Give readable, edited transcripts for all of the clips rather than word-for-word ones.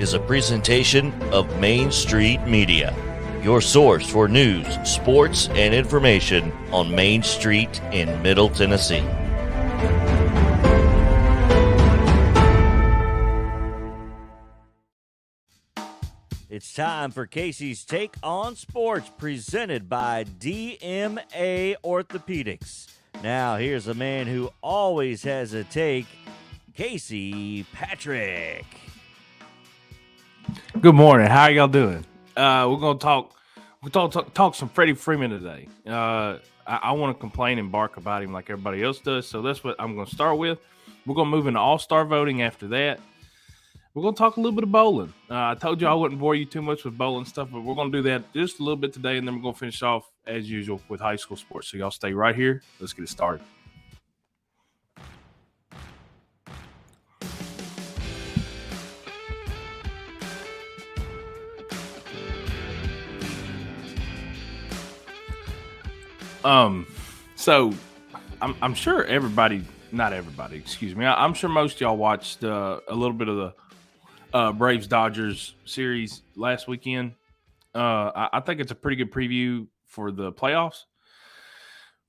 is a presentation of Main Street Media, your source for news, sports, and information on Main Street in Middle Tennessee. It's time for Casey's Take on Sports, presented by DMA Orthopedics. Now, here's a man who always has a take, Casey Patrick. Good morning. How are y'all doing? We're gonna talk some Freddie Freeman today. I want to complain and bark about him like everybody else does, so that's what I'm gonna start with. We're gonna move into all-star voting after that. We're gonna talk a little bit of bowling. I told you I wouldn't bore you too much with bowling stuff, but we're gonna do that just a little bit today, and then we're gonna finish off as usual with high school sports. So y'all stay right here. Let's get it started. So I'm sure not everybody, excuse me. I'm sure most of y'all watched a little bit of the Braves Dodgers series last weekend. I think it's a pretty good preview for the playoffs,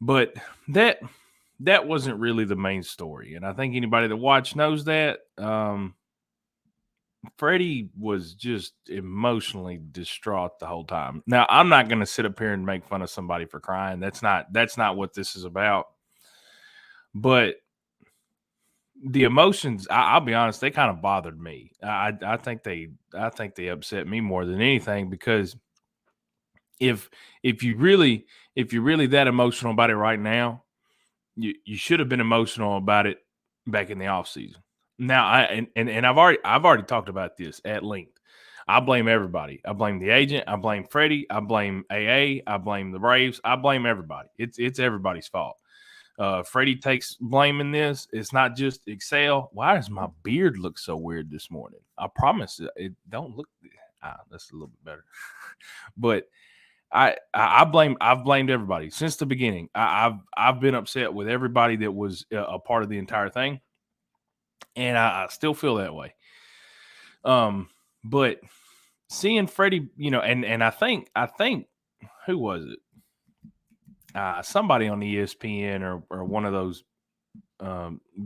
but that wasn't really the main story. And I think anybody that watched knows that. Freddie was just emotionally distraught the whole time. Now, I'm not going to sit up here and make fun of somebody for crying. That's not what this is about. But the emotions, I'll be honest, they kind of bothered me. I think they upset me more than anything, because if you're really that emotional about it right now, you should have been emotional about it back in the offseason. Now, I've already talked about this at length. I blame everybody. I blame the agent. I blame Freddie. I blame AA. I blame the Braves. I blame everybody. It's everybody's fault. Freddie takes blame in this. It's not just Excel. Why does my beard look so weird this morning? I promise it don't look. That's a little bit better. But I've blamed everybody since the beginning. I've been upset with everybody that was a part of the entire thing. And I still feel that way. But seeing Freddie, and I think who was it? Somebody on the ESPN or one of those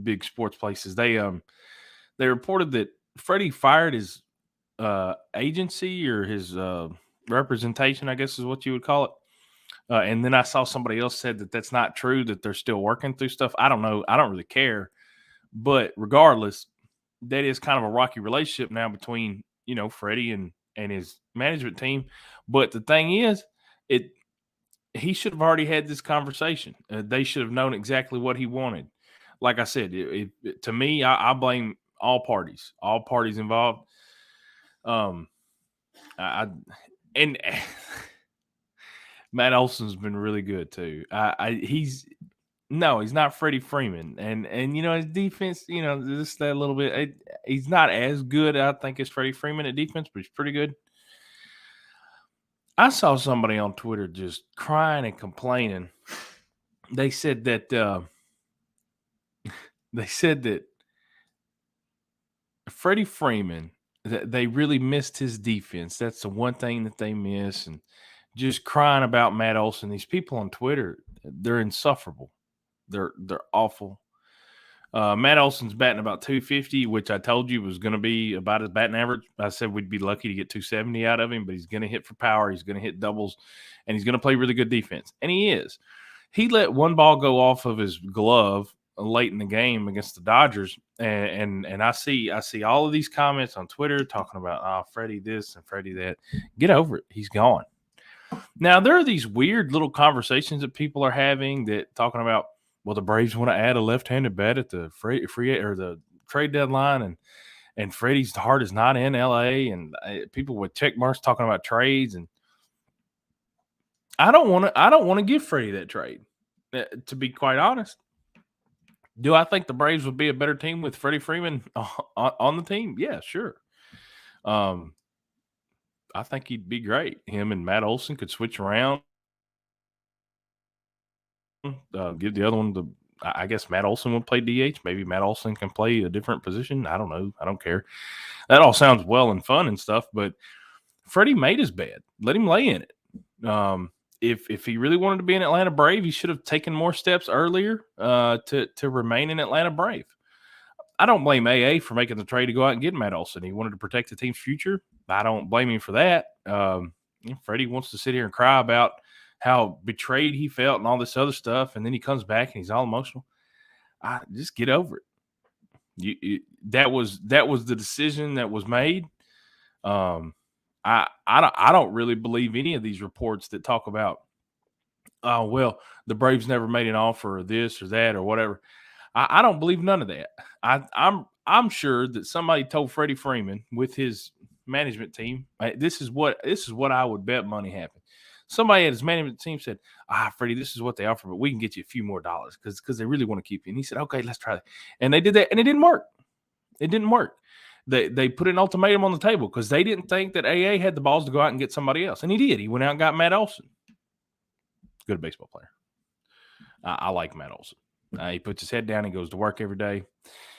big sports places. They reported that Freddie fired his agency or his representation, I guess is what you would call it. And then I saw somebody else said that that's not true, that they're still working through stuff. I don't know. I don't really care. But regardless, that is kind of a rocky relationship now between, Freddie and his management team. But the thing is, he should have already had this conversation. They should have known exactly what he wanted. Like I said, to me, I blame all parties involved. And Matt Olson's been really good too. He's not Freddie Freeman, and his defense, just that little bit. He's not as good, I think, as Freddie Freeman at defense, but he's pretty good. I saw somebody on Twitter just crying and complaining. They said that Freddie Freeman, that they really missed his defense. That's the one thing that they miss, and just crying about Matt Olson. These people on Twitter, they're insufferable. They're awful. Matt Olson's batting about 250, which I told you was going to be about his batting average. I said we'd be lucky to get 270 out of him, but he's going to hit for power. He's going to hit doubles, and he's going to play really good defense. And he is. He let one ball go off of his glove late in the game against the Dodgers, and I see all of these comments on Twitter talking about Freddie this and Freddie that. Get over it. He's gone. Now, there are these weird little conversations that people are having that talking about, well, the Braves want to add a left-handed bat at the free or the trade deadline, and Freddie's heart is not in LA, and people with check marks talking about trades, and I don't want to give Freddie that trade. To be quite honest, do I think the Braves would be a better team with Freddie Freeman on the team? Yeah, sure. I think he'd be great. Him and Matt Olson could switch around. Give the other one I guess Matt Olson would play DH. Maybe Matt Olson can play a different position. I don't know. I don't care. That all sounds well and fun and stuff, but Freddie made his bed. Let him lay in it. If he really wanted to be an Atlanta Brave, he should have taken more steps earlier to remain an Atlanta Brave. I don't blame AA for making the trade to go out and get Matt Olson. He wanted to protect the team's future. I don't blame him for that. Freddie wants to sit here and cry about how betrayed he felt and all this other stuff, and then he comes back and he's all emotional. Just get over it. That was the decision that was made. I don't really believe any of these reports that talk about, oh, well, the Braves never made an offer or this or that or whatever. I don't believe none of that. I'm sure that somebody told Freddie Freeman with his management team, this is what I would bet money happened. Somebody at his management team said, Freddie, this is what they offer, but we can get you a few more dollars because they really want to keep you. And he said, okay, let's try that. And they did that, and it didn't work. It didn't work. They put an ultimatum on the table because they didn't think that AA had the balls to go out and get somebody else. And he did. He went out and got Matt Olson. Good baseball player. I like Matt Olson. He puts his head down and goes to work every day.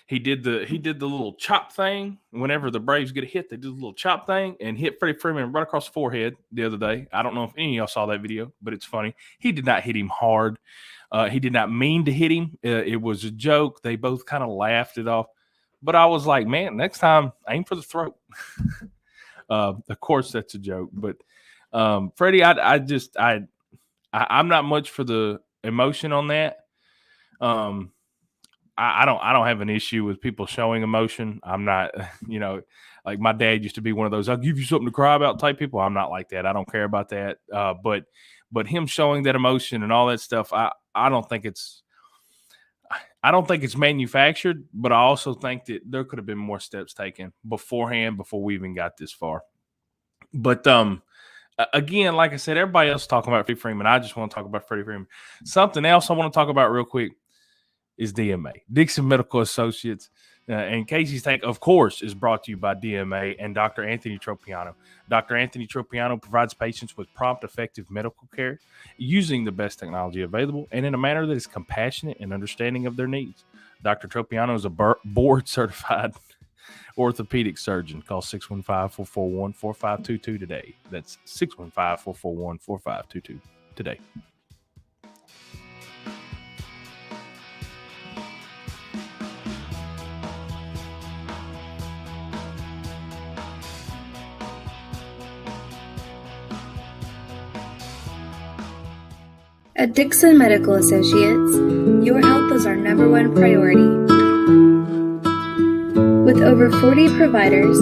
He did the little chop thing. Whenever the Braves get a hit, they do the little chop thing and hit Freddie Freeman right across the forehead the other day. I don't know if any of y'all saw that video, but it's funny. He did not hit him hard. He did not mean to hit him. It was a joke. They both kind of laughed it off. But I was like, man, next time, aim for the throat. Of course, that's a joke. But Freddie, I'm not much for the emotion on that. I don't have an issue with people showing emotion. I'm not, like my dad used to be one of those, I'll give you something to cry about type people. I'm not like that. I don't care about that. But him showing that emotion and all that stuff, I don't think it's manufactured, but I also think that there could have been more steps taken beforehand before we even got this far. But again, like I said, everybody else is talking about Freddie Freeman. I just want to talk about Freddie Freeman. Something else I want to talk about real quick is DMA, Dixon Medical Associates. And Casey's Take, of course, is brought to you by DMA and Dr. Anthony Tropiano. Dr. Anthony Tropiano provides patients with prompt, effective medical care using the best technology available and in a manner that is compassionate and understanding of their needs. Dr. Tropiano is a board-certified orthopedic surgeon. Call 615-441-4522 today. That's 615-441-4522 today. At Dixon Medical Associates, your health is our number one priority. With over 40 providers,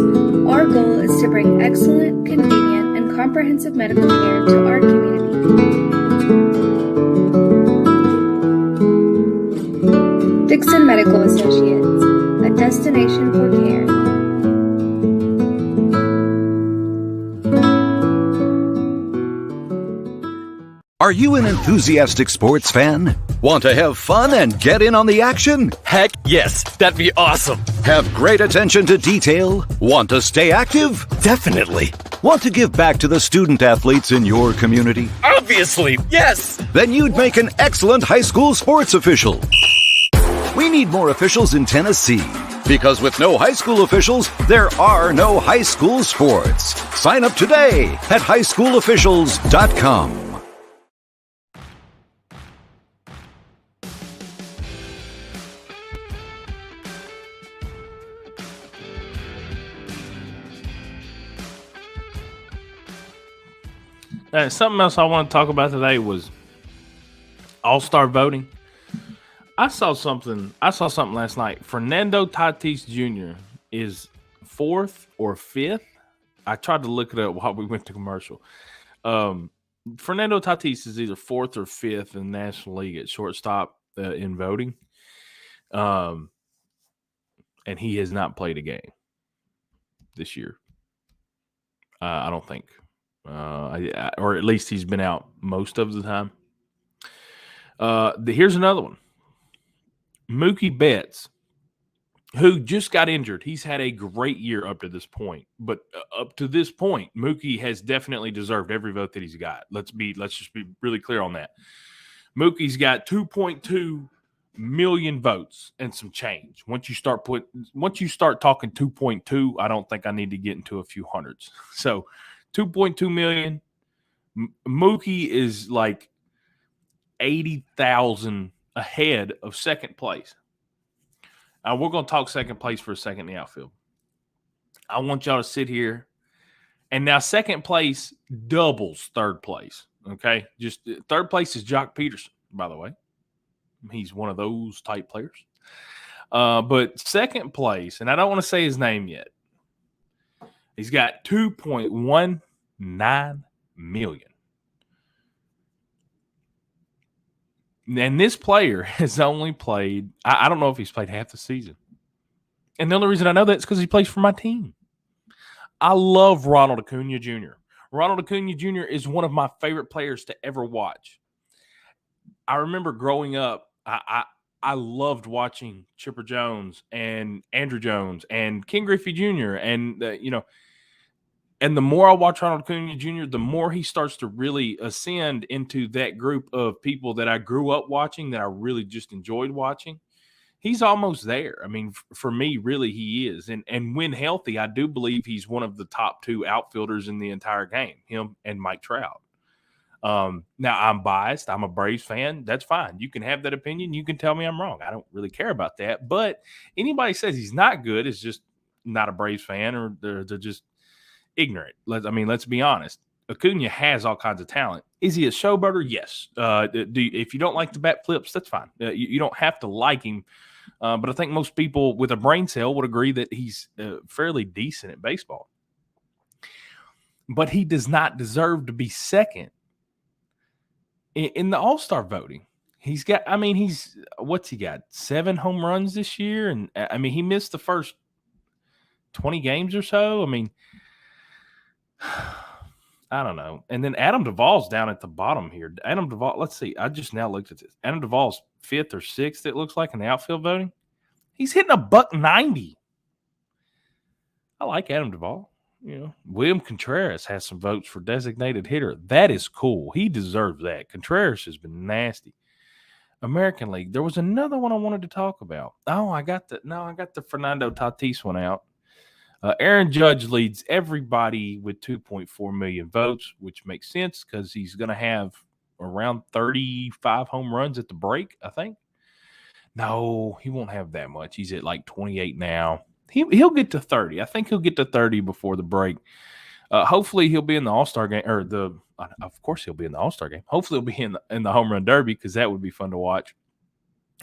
our goal is to bring excellent, convenient, and comprehensive medical care to our community. Dixon Medical Associates, a destination for care. Are you an enthusiastic sports fan? Want to have fun and get in on the action? Heck yes, that'd be awesome. Have great attention to detail? Want to stay active? Definitely. Want to give back to the student athletes in your community? Obviously, yes. Then you'd make an excellent high school sports official. We need more officials in Tennessee. Because with no high school officials, there are no high school sports. Sign up today at highschoolofficials.com. Something else I want to talk about today was all-star voting. I saw something last night. Fernando Tatis Jr. is 4th or 5th. I tried to look it up while we went to commercial. Fernando Tatis is either 4th or 5th in the National League at shortstop in voting. And he has not played a game this year. I don't think. Or at least he's been out most of the time. Here's another one. Mookie Betts, who just got injured. He's had a great year up to this point. But up to this point, Mookie has definitely deserved every vote that he's got. Let's just be really clear on that. Mookie's got 2.2 million votes and some change. Once you start talking 2.2, I don't think I need to get into a few hundreds. So 2.2 million. Mookie is like 80,000 ahead of second place. We're going to talk second place for a second in the outfield. I want y'all to sit here. And now second place doubles third place. Okay. Just third place is Jock Peterson, by the way. He's one of those type players. But second place, and I don't want to say his name yet. He's got 2.19 million. And this player has only played, I don't know if he's played half the season. And the only reason I know that is because he plays for my team. I love Ronald Acuna Jr. Ronald Acuna Jr. is one of my favorite players to ever watch. I remember growing up, I loved watching Chipper Jones and Andrew Jones and Ken Griffey Jr. And, and the more I watch Ronald Acuna Jr., the more he starts to really ascend into that group of people that I grew up watching, that I really just enjoyed watching. He's almost there. I mean, for me, really, he is. And when healthy, I do believe he's one of the top two outfielders in the entire game, him and Mike Trout. Now, I'm biased. I'm a Braves fan. That's fine. You can have that opinion. You can tell me I'm wrong. I don't really care about that. But anybody says he's not good is just not a Braves fan, or they're just ignorant. Let's be honest. Acuna has all kinds of talent. Is he a showboater? Yes. If you don't like the bat flips, that's fine. You don't have to like him. But I think most people with a brain cell would agree that he's fairly decent at baseball. But he does not deserve to be second in the All-Star voting. What's he got? 7 home runs this year. And he missed the first 20 games or so. I don't know. And then Adam Duvall's down at the bottom here. Adam Duvall, let's see. I just now looked at this. Adam Duvall's 5th or 6th, it looks like, in the outfield voting. He's hitting $190. I like Adam Duvall. William Contreras has some votes for designated hitter. That is cool. He deserves that. Contreras has been nasty. American League. There was another one I wanted to talk about. I got the Fernando Tatis one out. Aaron Judge leads everybody with 2.4 million votes, which makes sense because he's going to have around 35 home runs at the break, I think. No, he won't have that much. He's at like 28 now. He'll get to 30. I think he'll get to 30 before the break. Hopefully he'll be in the All-Star game, of course he'll be in the All-Star game. Hopefully he'll be in the Home Run Derby, because that would be fun to watch.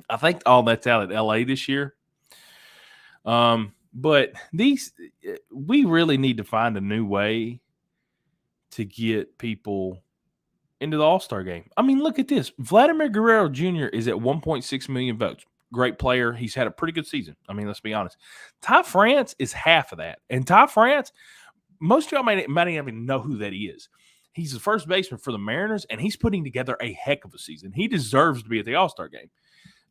I think all that's out at LA this year. But we really need to find a new way to get people into the All-Star game. Look at this. Vladimir Guerrero Jr. is at 1.6 million votes. Great player. He's had a pretty good season. Let's be honest. Ty France is half of that. And Ty France, most of y'all might not even know who that is. He's the first baseman for the Mariners, and he's putting together a heck of a season. He deserves to be at the All-Star game.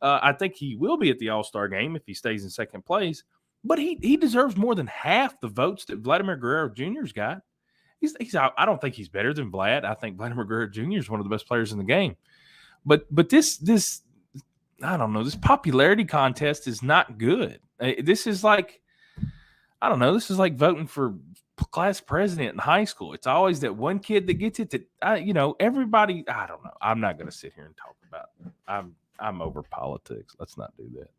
I think he will be at the All-Star game if he stays in second place. But he deserves more than half the votes that Vladimir Guerrero Jr.'s got. I don't think he's better than Vlad. I think Vladimir Guerrero Jr. is one of the best players in the game. But this I don't know, this popularity contest is not good. This is like, I don't know, this is like voting for class president in high school. It's always that one kid that gets it. Everybody, I don't know. I'm not going to sit here and talk about it. I'm over politics. Let's not do that.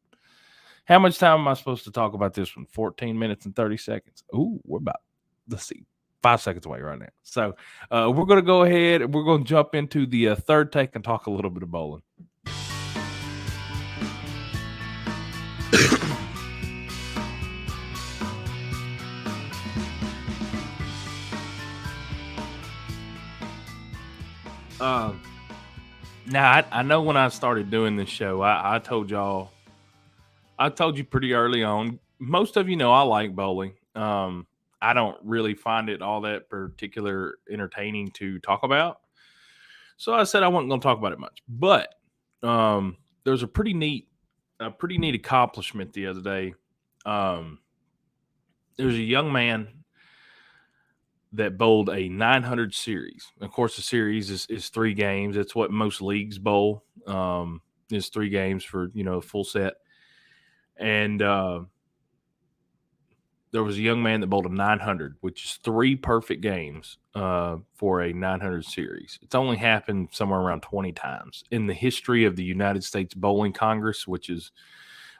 How much time am I supposed to talk about this one? 14 minutes and 30 seconds. Ooh, we're about, let's see, 5 seconds away right now. So we're going to go ahead and we're going to jump into the third take and talk a little bit of bowling. Now, I know when I started doing this show, I told you pretty early on, most of you know I like bowling. I don't really find it all that particular entertaining to talk about. So I said I wasn't going to talk about it much. But there's a pretty neat accomplishment the other day. There's a young man that bowled a 900 series. Of course, the series is 3 games. It's what most leagues bowl. is 3 games for, a full set. And there was a young man that bowled a 900, which is 3 perfect games for a 900 series. It's only happened somewhere around 20 times in the history of the United States Bowling Congress, which is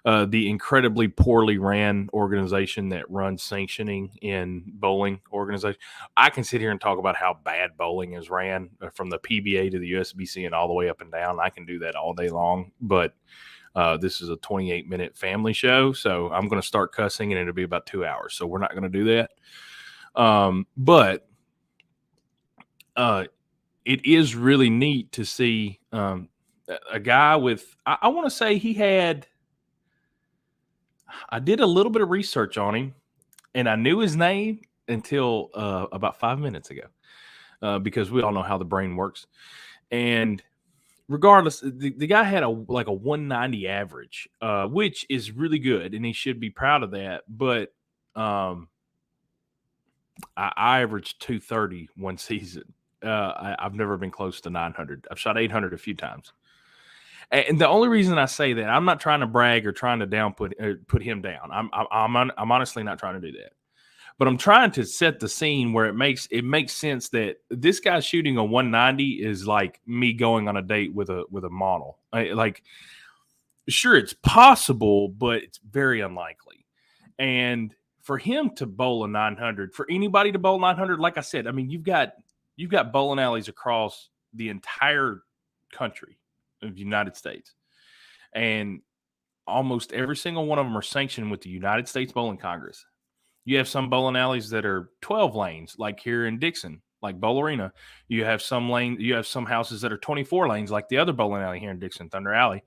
the incredibly poorly ran organization that runs sanctioning in bowling organization. I can sit here and talk about how bad bowling is ran from the PBA to the USBC and all the way up and down. I can do that all day long, but this is a 28-minute family show, so I'm going to start cussing and it'll be about 2 hours. So we're not going to do that. But it is really neat to see a guy with, I want to say he had, I did a little bit of research on him, and I knew his name until about 5 minutes ago because we all know how the brain works. And regardless, the guy had a 190 average, which is really good, and he should be proud of that. But I averaged 230 one season. I've never been close to 900. I've shot 800 a few times. And the only reason I say that, I'm not trying to brag or trying to put him down. I'm honestly not trying to do that. But I'm trying to set the scene where it makes sense that this guy shooting a 190 is like me going on a date with a model. Sure, it's possible, but it's very unlikely. And for him to bowl a 900, for anybody to bowl 900, like I said, I mean, you've got bowling alleys across the entire country of the United States, and almost every single one of them are sanctioned with the United States Bowling Congress. You have some bowling alleys that are 12 lanes, like here in Dixon, like Bowl Arena. You have some houses that are 24 lanes, like the other bowling alley here in Dixon, Thunder Alley.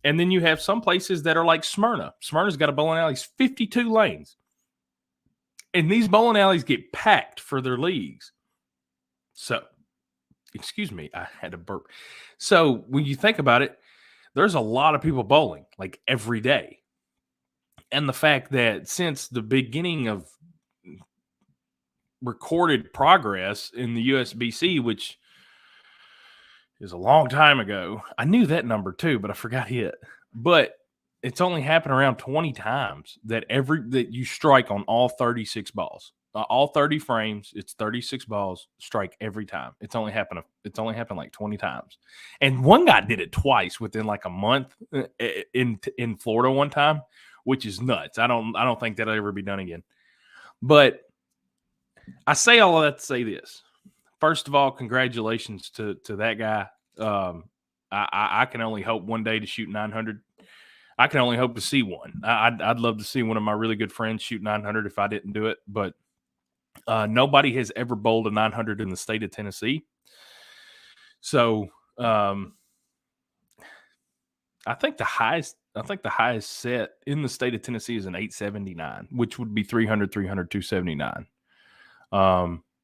And then you have some places that are like Smyrna. Smyrna's got a bowling alley, 52 lanes. And these bowling alleys get packed for their leagues. So, excuse me, I had to burp. So when you think about it, there's a lot of people bowling like every day. And the fact that since the beginning of recorded progress in the USBC, which is a long time ago, I knew that number too, but I forgot it. But it's only happened around 20 times that you strike on all 36 balls. All 30 frames, it's 36 balls, strike every time. It's only happened like 20 times. And one guy did it twice within like a month in Florida one time, which is nuts. I don't think that'll ever be done again. But I say all of that to say this. First of all, congratulations to that guy. I can only hope one day to shoot 900. I can only hope to see one. I'd love to see one of my really good friends shoot 900 if I didn't do it, but nobody has ever bowled a 900 in the state of Tennessee. So I think the highest set in the state of Tennessee is an 879, which would be 300, 279.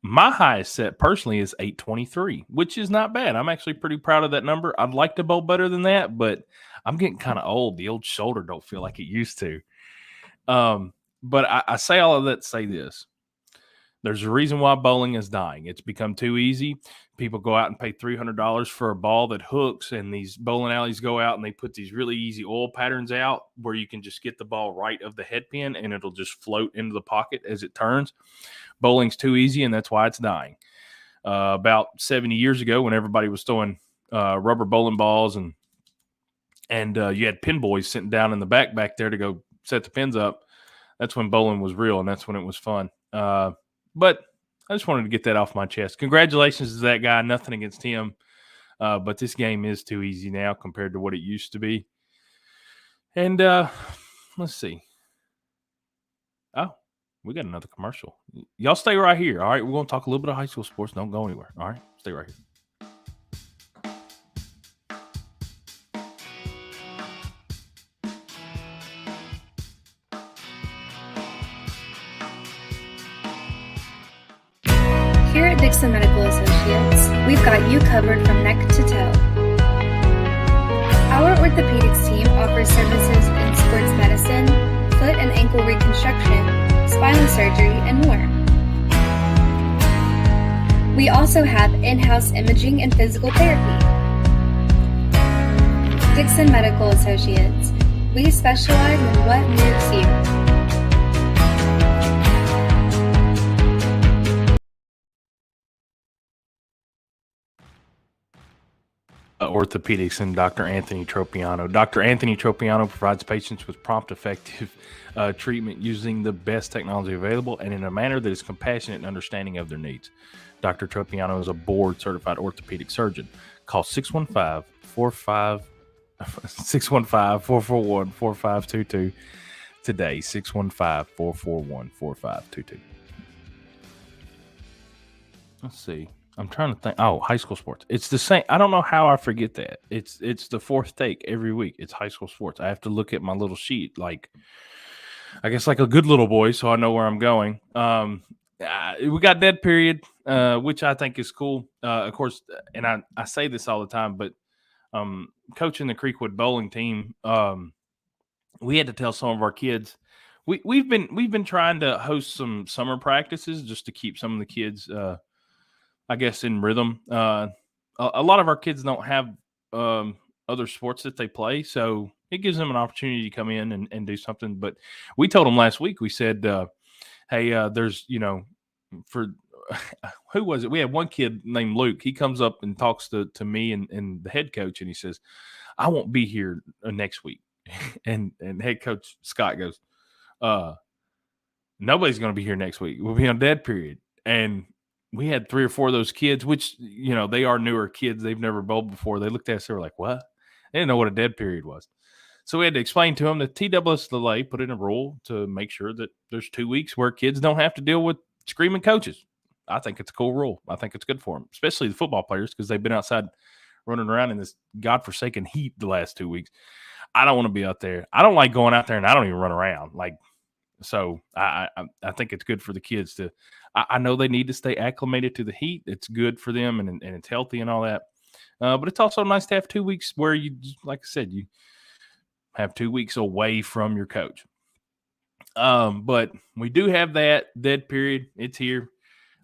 My highest set personally is 823, which is not bad. I'm actually pretty proud of that number. I'd like to bowl better than that, but I'm getting kind of old. The old shoulder don't feel like it used to. But I say all of that to say this. There's a reason why bowling is dying. It's become too easy. People go out and pay $300 for a ball that hooks, and these bowling alleys go out and they put these really easy oil patterns out where you can just get the ball right of the head pin and it'll just float into the pocket as it turns. Bowling's too easy, and that's why it's dying. About 70 years ago, when everybody was throwing rubber bowling balls and you had pin boys sitting down in the back there to go set the pins up, that's when bowling was real, and that's when it was fun. But I just wanted to get that off my chest. Congratulations to that guy. Nothing against him. But this game is too easy now compared to what it used to be. And let's see. Oh, we got another commercial. Y'all stay right here. All right, we're going to talk a little bit of high school sports. Don't go anywhere. All right, stay right here. Here at Dixon Medical Associates, we've got you covered from neck to toe. Our orthopedics team offers services in sports medicine, foot and ankle reconstruction, spinal surgery, and more. We also have in-house imaging and physical therapy. Dixon Medical Associates. We specialize in what moves you. Orthopedics and Dr. Anthony Tropiano. Dr. Anthony Tropiano provides patients with prompt, effective treatment using the best technology available and in a manner that is compassionate and understanding of their needs. Dr. Tropiano is a board-certified orthopedic surgeon. Call 615-441-4522 today, 615-441-4522. Let's see. I'm trying to think. Oh, high school sports. It's the same. I don't know how I forget that. It's the fourth take every week. It's high school sports. I have to look at my little sheet, like I guess like a good little boy, so I know where I'm going. We got dead period, which I think is cool. Of course, and I say this all the time, but coaching the Creekwood bowling team, we had to tell some of our kids. We've been trying to host some summer practices just to keep some of the kids. I guess in rhythm. A lot of our kids don't have other sports that they play, so it gives them an opportunity to come in and do something. But we told them last week, we said, hey, there's, for who was it? We had one kid named Luke. He comes up and talks to me and the head coach, and he says, I won't be here next week. and head coach Scott goes, nobody's going to be here next week. We'll be on dead period. And we had 3 or 4 of those kids, which, they are newer kids. They've never bowled before. They looked at us, they were like, what? They didn't know what a dead period was. So we had to explain to them that TSSAA put in a rule to make sure that there's 2 weeks where kids don't have to deal with screaming coaches. I think it's a cool rule. I think it's good for them, especially the football players, because they've been outside running around in this godforsaken heat the last 2 weeks. I don't want to be out there. I don't like going out there, and I don't even run around. So I think it's good for the kids to. I know they need to stay acclimated to the heat. It's good for them, and it's healthy and all that. But it's also nice to have 2 weeks where you, like I said, you have 2 weeks away from your coach. But we do have that dead period. It's here.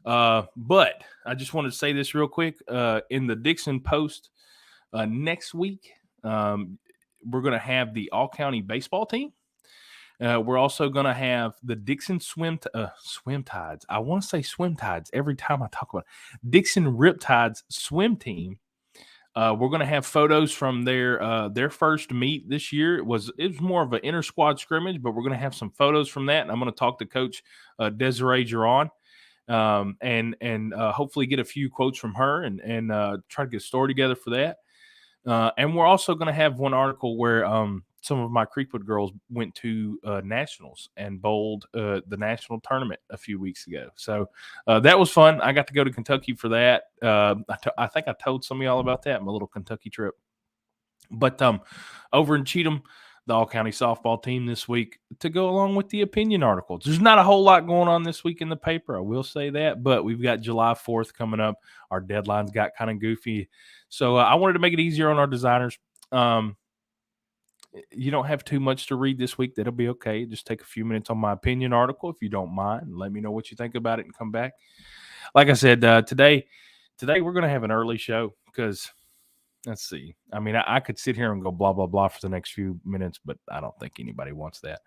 But I just wanted to say this real quick. In the Dixon Post next week, we're going to have the all-county baseball team. We're also going to have the Dixon Swim Tides. I want to say Swim Tides every time I talk about it. Dixon Riptides swim team. We're going to have photos from their first meet this year. It was more of an inter squad scrimmage, but we're going to have some photos from that. And I'm going to talk to Coach Desiree Giron, and hopefully get a few quotes from her and try to get a story together for that. And we're also going to have one article where some of my Creekwood girls went to nationals and bowled the national tournament a few weeks ago. So that was fun. I got to go to Kentucky for that. I think I told some of y'all about that, my little Kentucky trip. But over in Cheatham, the all-county softball team this week to go along with the opinion articles. There's not a whole lot going on this week in the paper, I will say that, but we've got July 4th coming up. Our deadlines got kind of goofy. So I wanted to make it easier on our designers. You don't have too much to read this week. That'll be okay. Just take a few minutes on my opinion article if you don't mind. Let me know what you think about it and come back. Like I said, today we're going to have an early show because let's see. I mean, I could sit here and go blah, blah, blah for the next few minutes, but I don't think anybody wants that.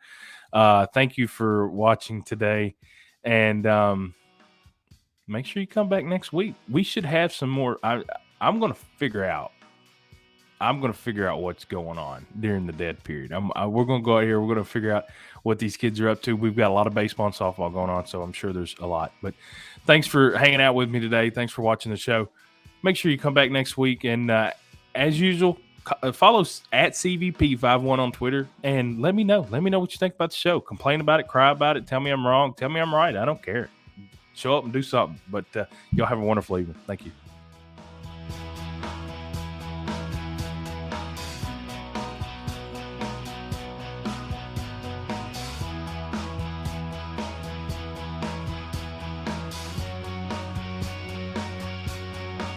Thank you for watching today. And make sure you come back next week. We should have some more. I'm going to figure out what's going on during the dead period. We're going to go out here. We're going to figure out what these kids are up to. We've got a lot of baseball and softball going on, so I'm sure there's a lot. But thanks for hanging out with me today. Thanks for watching the show. Make sure you come back next week. And as usual, follow at CVP51 on Twitter and let me know. Let me know what you think about the show. Complain about it, cry about it, tell me I'm wrong, tell me I'm right. I don't care. Show up and do something. But y'all have a wonderful evening. Thank you.